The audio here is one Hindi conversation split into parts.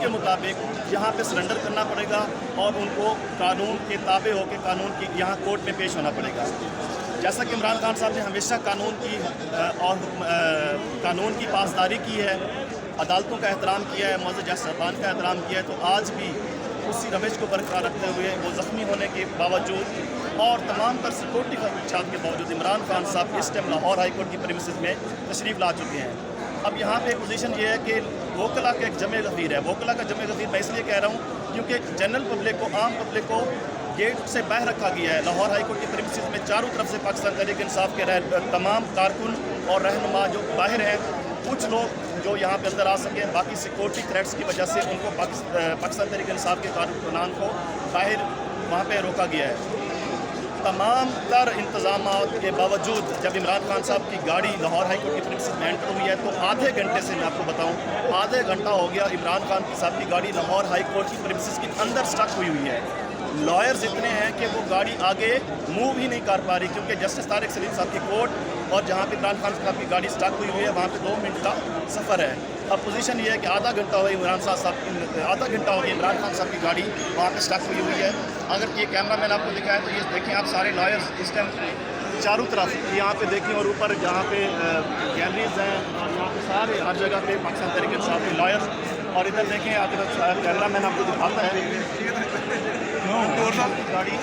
के मुताबिक यहाँ पे सरेंडर करना पड़ेगा और उनको कानून के ताबे होकर कानून की यहाँ कोर्ट में पेश होना पड़ेगा। जैसा कि इमरान खान साहब ने हमेशा कानून की पासदारी की है, अदालतों का एहतराम किया है, मौजूद जज साहबान का एहतराम किया है, तो आज भी उसी रवैश को बरकरार रखते हुए वो ज़ख्मी होने के बावजूद और तमाम तर सिक्योरिटी खदशात के बावजूद इमरान खान साहब इस टाइम लाहौर हाई कोर्ट की प्रीमिसेस में तशरीफ़ ला चुके हैं। अब यहाँ पे पोजीशन ये है कि वोकला का एक जमे गफीर है। वोकला का जमे गफीर मैं इसलिए कह रहा हूँ क्योंकि जनरल पब्लिक को, आम पब्लिक को गेट से बाहर रखा गया है। लाहौर हाई कोर्ट की प्रीमिसेस में चारों तरफ से पाकिस्तान तहरीक इंसाफ के तमाम कारकुन और रहनुमा जो बाहर हैं, कुछ लोग जो यहाँ पे अंदर आ सकें, बाकी सिक्योरिटी थ्रेट्स की वजह से उनको पाकिस्तान तहरीक इंसाफ के कारकुनान को बाहर वहाँ पे रोका गया है। तमाम तर इंतजाम के बावजूद जब इमरान खान साहब की गाड़ी लाहौर हाई कोर्ट की प्रीमिसेस में एंटर हुई है तो आधे घंटे से, मैं आपको बताऊं, आधे घंटा हो गया इमरान खान साहब की गाड़ी लाहौर हाई कोर्ट की प्रीमिसेस के अंदर स्टक हुई है। लॉयर्स इतने हैं कि वो गाड़ी आगे मूव ही नहीं कर पा रही क्योंकि जस्टिस तारिक सलीम साहब की कोर्ट और जहाँ पे इमरान खान साहब की गाड़ी स्टक हुई है वहाँ पे 2 मिनट का सफ़र है। अब पोजीशन ये है कि आधा घंटा हो गया इमरान खान साहब की गाड़ी वहाँ पे स्टक हुई है। अगर ये कैमरा मैन आपको दिखाया तो ये देखें आप, सारे लॉयर्स इस टाइम चारों तरफ यहाँ पे देखें और ऊपर जहाँ पे गैलरीज हैं और यहाँ पे सारे हर जगह पे पाकिस्तान तहरीक इंसाफ के लॉयर्स, और इधर देखें आप, कैमरा मैन आपको दिखाता है गाड़ी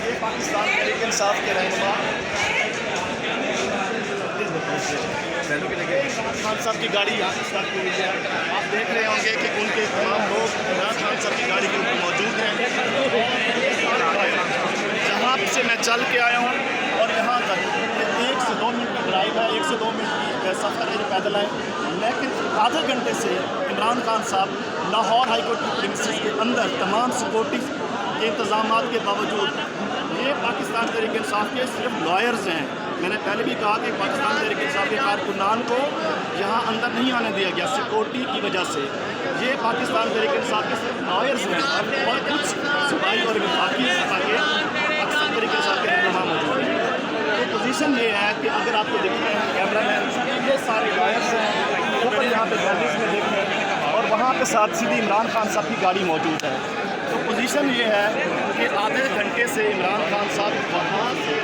ये पाकिस्तान तहरीक इंसाफ के रहनुमा इमरान खान साहब की गाड़ी यहाँ से स्टॉप हुई है। आप देख रहे होंगे कि उनके तमाम लोग इमरान खान साहब की गाड़ी के ऊपर मौजूद हैं। जहाँ से मैं चल के आया हूँ और यहाँ तक 1 से 2 मिनट की ड्राइव है, 1 से 2 मिनट की सफ़र है जो पैदल है, लेकिन आधे घंटे से इमरान खान साहब लाहौर हाई कोर्ट की प्रीमिसेस के अंदर तमाम सिक्योरिटी के इंतजाम के बावजूद, ये पाकिस्तान तहरीक इंसाफ के सिर्फ लॉयर्स हैं। मैंने पहले भी कहा कि पाकिस्तान तहरीक इंसाफ के कारकुनान को यहाँ अंदर नहीं आने दिया गया सिक्योरिटी की वजह से। ये पाकिस्तान तहरीक इंसाफ के सिर्फ लॉयर्स हैं और कुछ सिपाही और विफाकी के पाकिस्तान तहरीक इंसाफ के रहनुमा मौजूद हैं। तो पोजीशन ये है कि अगर आपको दिखते हैं कैमरा मैन, ये सारे लॉयर्स हैं, ऊपर यहाँ पे गैलरीज में देखें और वहाँ पे साथ सीधी इमरान खान साहब की गाड़ी मौजूद है। तो पोजीशन ये है कि आधे घंटे से इमरान खान साहब वहाँ से